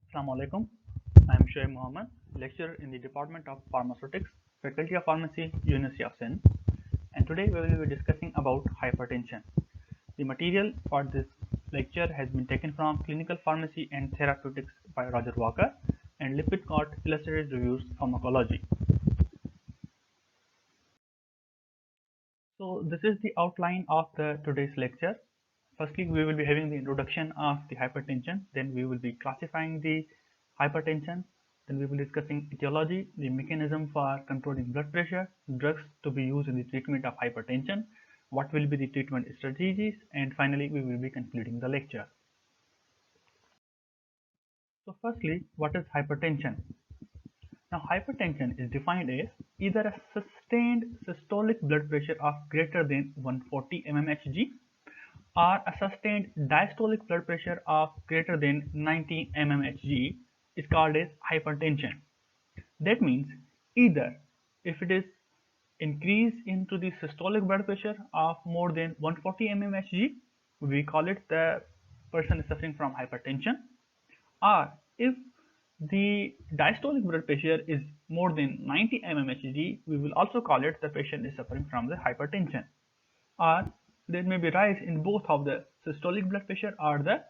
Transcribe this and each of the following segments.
Assalamu alaikum. I am Shoaib Mohammed, lecturer in the Department of Pharmaceutics, Faculty of Pharmacy, University of Sindh, and today we will be discussing about hypertension. The material for this lecture has been taken from Clinical Pharmacy and Therapeutics by Roger Walker and Lippincott Illustrated Reviews Pharmacology. So this is the outline of today's lecture. Firstly, we will be having the introduction of the hypertension, then we will be classifying the hypertension, then we will be discussing etiology, the mechanism for controlling blood pressure, drugs to be used in the treatment of hypertension, what will be the treatment strategies, and finally we will be concluding the lecture. So firstly, what is hypertension? Now hypertension is defined as either a sustained systolic blood pressure of greater than 140 mmHg or a sustained diastolic blood pressure of greater than 90 mmHg is called as hypertension. That means either if it is increase into the systolic blood pressure of more than 140 mmHg, we call it the person is suffering from hypertension, or if the diastolic blood pressure is more than 90 mmHg, we will also call it the patient is suffering from the hypertension, or there may be rise in both of the systolic blood pressure or the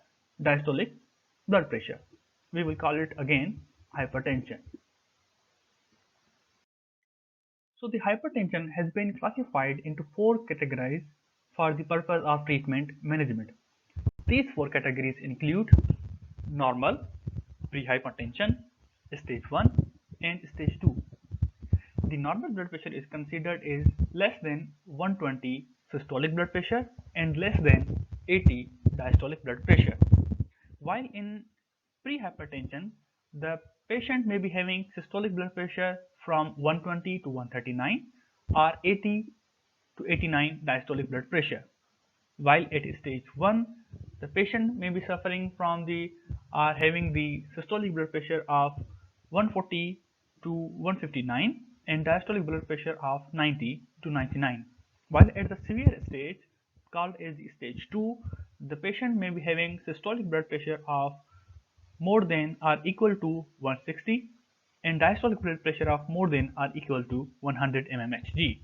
diastolic blood pressure. We will call it again hypertension. So the hypertension has been classified into four categories for the purpose of treatment management. These four categories include normal, pre-hypertension, stage 1 and stage 2. The normal blood pressure is considered as less than 120 systolic blood pressure and less than 80 diastolic blood pressure. While in pre-hypertension, the patient may be having systolic blood pressure from 120 to 139 or 80 to 89 diastolic blood pressure. While at stage 1, the patient may be suffering from the or having the systolic blood pressure of 140 to 159 and diastolic blood pressure of 90 to 99. While at the severe stage, called as stage 2, the patient may be having systolic blood pressure of more than or equal to 160 and diastolic blood pressure of more than or equal to 100 mmHg.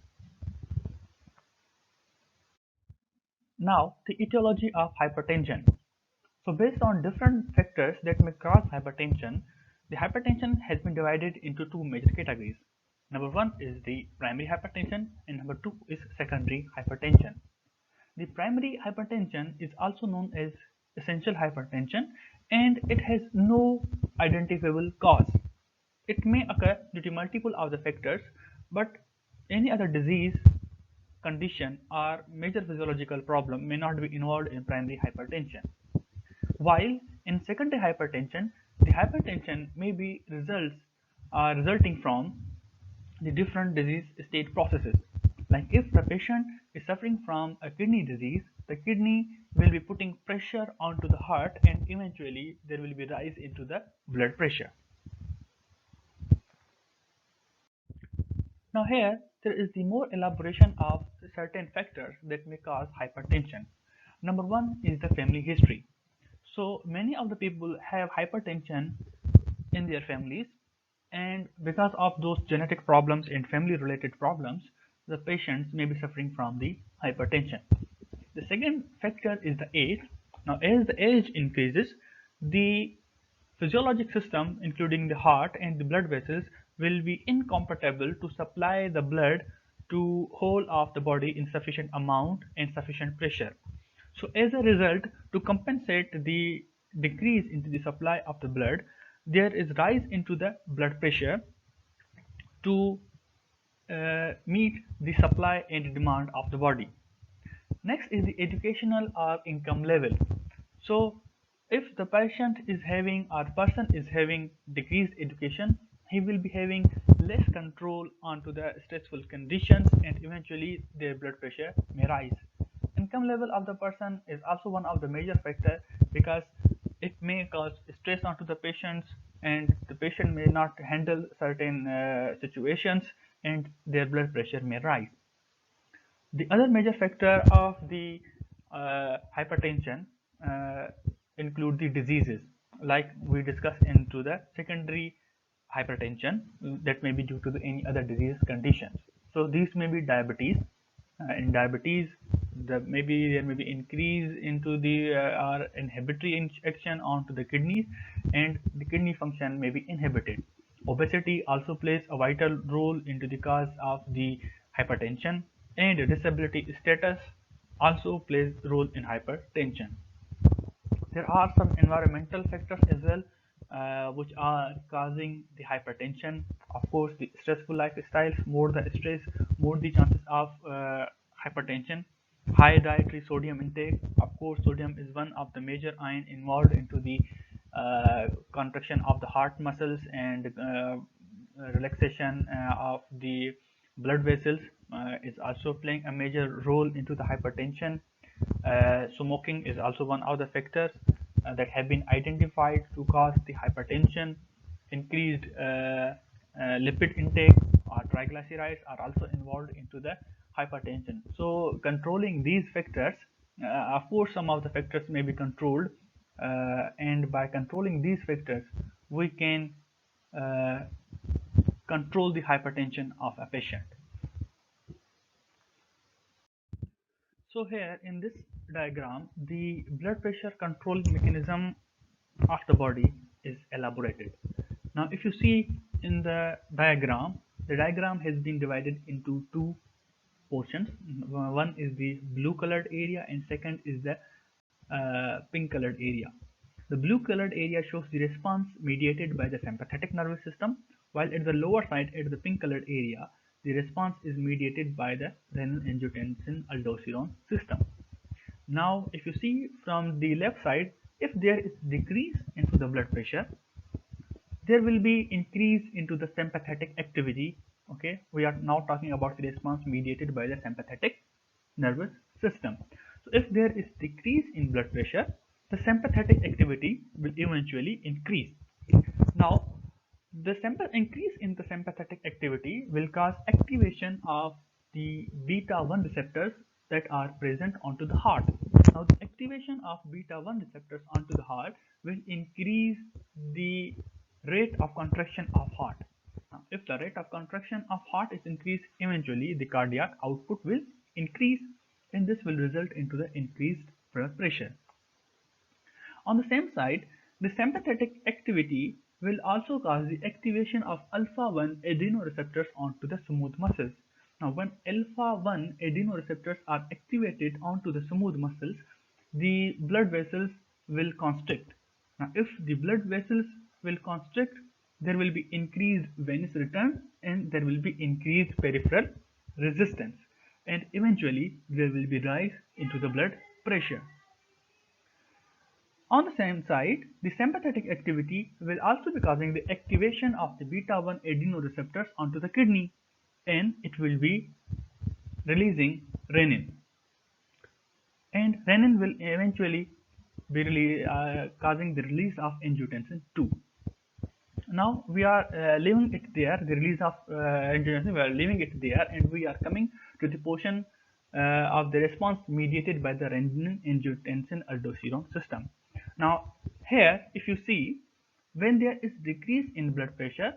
Now, the etiology of hypertension. So based on different factors that may cause hypertension, the hypertension has been divided into two major categories. Number one is the primary hypertension and number two is secondary hypertension. The primary hypertension is also known as essential hypertension and it has no identifiable cause. It may occur due to multiple of the factors, but any other disease, condition or major physiological problem may not be involved in primary hypertension. While in secondary hypertension, the hypertension may be resulting from the different disease state processes. Like if the patient is suffering from a kidney disease, the kidney will be putting pressure onto the heart and eventually there will be rise into the blood pressure. Now here there is the more elaboration of certain factors that may cause hypertension. Number one is the family history. So many of the people have hypertension in their families, and because of those genetic problems and family related problems, the patients may be suffering from the hypertension. The second factor is the age. Now as the age increases, the physiologic system including the heart and the blood vessels will be incompatible to supply the blood to whole of the body in sufficient amount and sufficient pressure. So as a result, to compensate the decrease into the supply of the blood, there is rise into the blood pressure to meet the supply and demand of the body. Next is the educational or income level. So if the patient is having or person is having decreased education, he will be having less control onto the stressful conditions and eventually their blood pressure may rise. Income level of the person is also one of the major factors because it may cause stress onto the patients and the patient may not handle certain situations and their blood pressure may rise. The other major factor of the hypertension include the diseases. like we discussed into the secondary hypertension that may be due to any other disease conditions. So these may be diabetes. In diabetes, maybe there may be increase into the or inhibitory action onto the kidneys, and the kidney function may be inhibited. Obesity also plays a vital role into the cause of the hypertension, and disability status also plays role in hypertension. There are some environmental factors as well, which are causing the hypertension. Of course, the stressful lifestyles, more the stress, more the chances of hypertension. High dietary sodium intake. Of course, sodium is one of the major ion involved into the contraction of the heart muscles and relaxation of the blood vessels is also playing a major role into the hypertension. Smoking is also one of the factors that have been identified to cause the hypertension. Increased lipid intake or triglycerides are also involved into the hypertension. So controlling these factors, of course, some of the factors may be controlled, and by controlling these factors, we can uh, control the hypertension of a patient. So here in this diagram, the blood pressure control mechanism of the body is elaborated. Now, if you see in the diagram has been divided into two portions. One is the blue colored area and second is the pink colored area. The blue colored area shows the response mediated by the sympathetic nervous system, while at the lower side, at the pink colored area, the response is mediated by the renin-angiotensin-aldosterone system. Now, if you see from the left side, if there is decrease into the blood pressure, there will be increase into the sympathetic activity. Okay, we are now talking about the response mediated by the sympathetic nervous system. So if there is decrease in blood pressure, the sympathetic activity will eventually increase. Now, the increase in the sympathetic activity will cause activation of the beta 1 receptors that are present onto the heart. Now, the activation of beta 1 receptors onto the heart will increase the rate of contraction of heart. Now, if the rate of contraction of heart is increased, eventually the cardiac output will increase, and this will result into the increased blood pressure. On the same side, the sympathetic activity will also cause the activation of alpha-1 adrenoreceptors onto the smooth muscles. Now, when alpha-1 adrenoreceptors are activated onto the smooth muscles, the blood vessels will constrict. Now, if the blood vessels will constrict, there will be increased venous return and there will be increased peripheral resistance, and eventually there will be rise into the blood pressure. On the same side, the sympathetic activity will also be causing the activation of the beta 1 adrenoreceptors onto the kidney, and it will be releasing renin. And renin will eventually be causing the release of angiotensin 2. Now we are leaving it there, the release of angiotensin, we are leaving it there, and we are coming to the portion of the response mediated by the renin-angiotensin-aldosterone system. Now here, if you see, when there is decrease in blood pressure,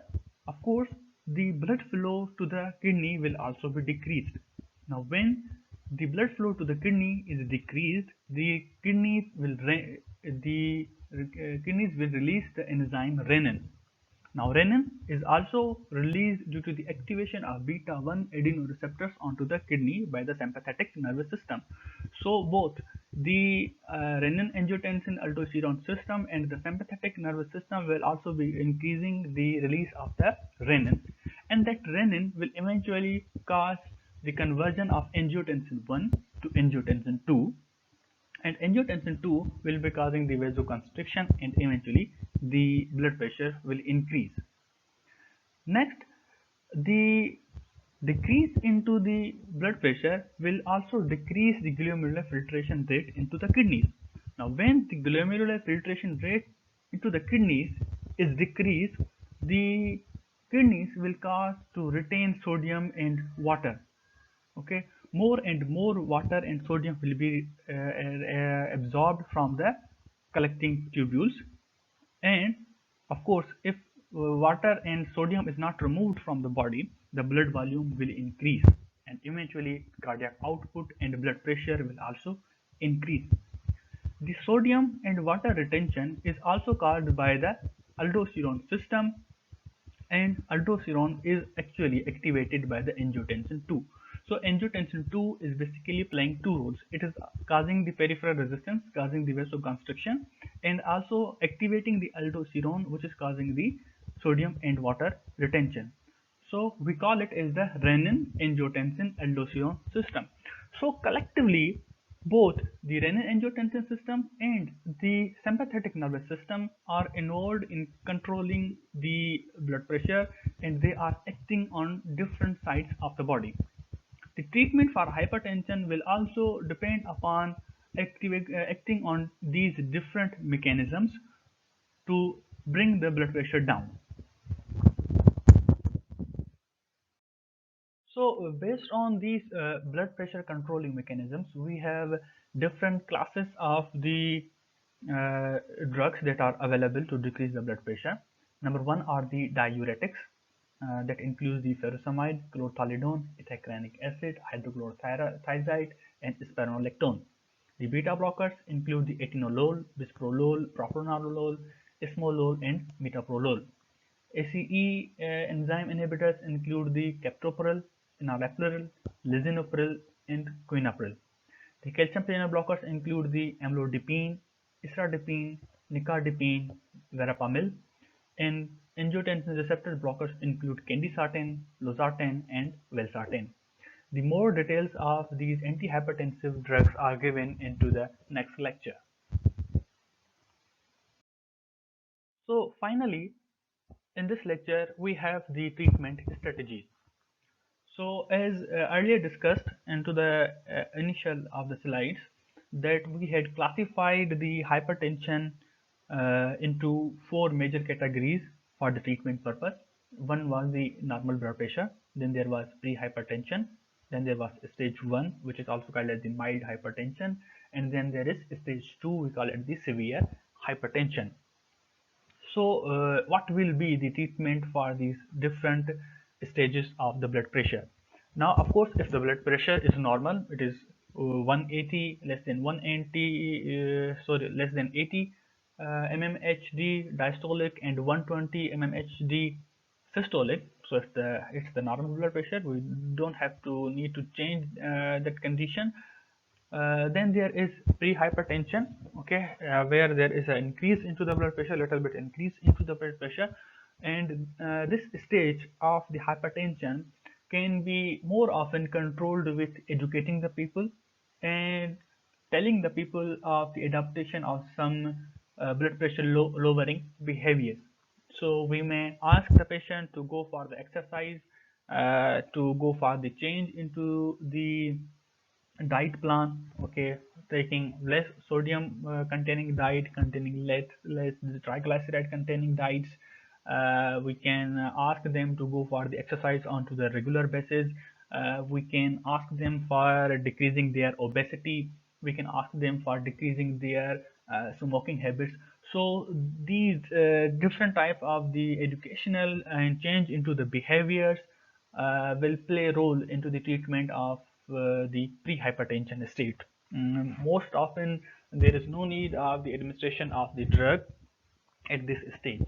of course, the blood flow to the kidney will also be decreased. Now when the blood flow to the kidney is decreased, the kidneys will release the enzyme renin. Now, renin is also released due to the activation of beta 1 adrenoreceptors onto the kidney by the sympathetic nervous system. So, both the renin-angiotensin-aldosterone system and the sympathetic nervous system will also be increasing the release of the renin, and that renin will eventually cause the conversion of angiotensin 1 to angiotensin 2, and angiotensin 2 will be causing the vasoconstriction, and eventually the blood pressure will increase. Next, the decrease into the blood pressure will also decrease the glomerular filtration rate into the kidneys. Now, when the glomerular filtration rate into the kidneys is decreased, the kidneys will cause to retain sodium and water. Okay, more and more water and sodium will be absorbed from the collecting tubules, And of course, if water and sodium is not removed from the body, the blood volume will increase, and eventually cardiac output and blood pressure will also increase. The sodium and water retention is also caused by the aldosterone system, and aldosterone is actually activated by the angiotensin 2. So angiotensin 2 is basically playing two roles. It is causing the peripheral resistance, causing the vasoconstriction, and also activating the aldosterone, which is causing the sodium and water retention. So we call it as the renin angiotensin aldosterone system. So collectively, both the renin-angiotensin system and the sympathetic nervous system are involved in controlling the blood pressure, and they are acting on different sides of the body. The treatment for hypertension will also depend upon acting on these different mechanisms to bring the blood pressure down. So, based on these blood pressure controlling mechanisms, we have different classes of the drugs that are available to decrease the blood pressure. Number one are the diuretics, that includes the furosemide, chlorthalidone, ethacranic acid, hydrochlorothiazide, and spironolactone. The beta blockers include the atenolol, bisoprolol, propranolol, esmolol, and metoprolol. ACE enzyme inhibitors include the captopril, enalapril, lisinopril, and quinapril. The calcium channel blockers include the amlodipine, isradipine, nicardipine, verapamil, and angiotensin receptor blockers include candesartan, losartan, and valsartan. The more details of these antihypertensive drugs are given into the next lecture. So finally, in this lecture, we have the treatment strategies. So as earlier discussed into the initial of the slides, that we had classified the hypertension into four major categories for the treatment purpose. One was the normal blood pressure, then there was pre-hypertension, then there was stage 1, which is also called as the mild hypertension, and then there is stage 2, we call it the severe hypertension. So, what will be the treatment for these different stages of the blood pressure? Now, of course, if the blood pressure is normal, it is 180 less than 180, less than 80 mmHg diastolic and 120 mmHg systolic. So, if it's the normal blood pressure, we don't have to need to change that condition. Then there is pre-hypertension, okay, where there is an increase into the blood pressure, little bit increase into the blood pressure, and this stage of the hypertension can be more often controlled with educating the people and telling the people of the adaptation of some blood pressure lowering behaviors. So we may ask the patient to go for the exercise, to go for the change into the diet plan, okay, taking less sodium containing diet, containing less triglyceride containing diets. We can ask them to go for the exercise onto the regular basis. We can ask them for decreasing their obesity. We can ask them for decreasing their smoking habits. So these different type of the educational and change into the behaviors will play a role into the treatment of the pre-hypertension state. Most often, there is no need of the administration of the drug at this stage.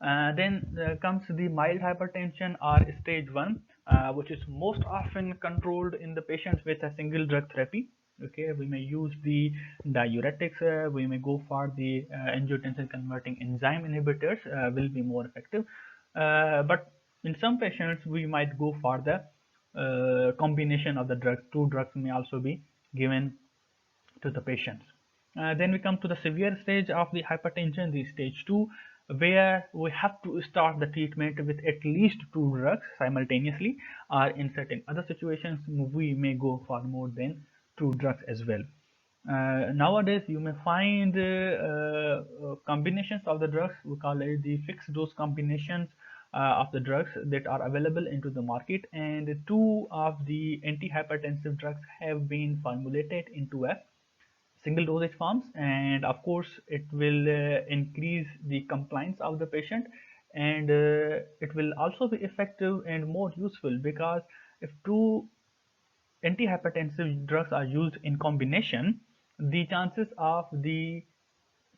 Then comes the mild hypertension or stage 1, which is most often controlled in the patients with a single drug therapy. Okay, we may use the diuretics, we may go for the angiotensin converting enzyme inhibitors, will be more effective. But in some patients, we might go for the combination of the drugs. Two drugs may also be given to the patients. Then we come to the severe stage of the hypertension, the stage 2, where we have to start the treatment with at least two drugs simultaneously, or in certain other situations, we may go for more than two drugs as well. Nowadays, you may find combinations of the drugs, we call it the fixed dose combinations of the drugs that are available into the market, and two of the antihypertensive drugs have been formulated into a single dosage forms, and of course it will increase the compliance of the patient, and it will also be effective and more useful because if two antihypertensive drugs are used in combination, the chances of the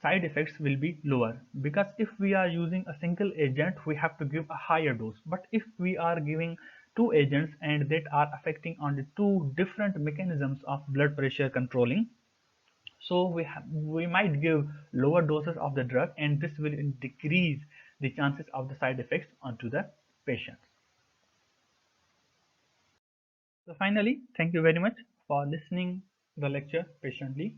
side effects will be lower, because if we are using a single agent we have to give a higher dose, but if we are giving two agents and that are affecting on the two different mechanisms of blood pressure controlling, so we might give lower doses of the drug, and this will decrease the chances of the side effects onto the patients. So finally, thank you very much for listening the lecture patiently.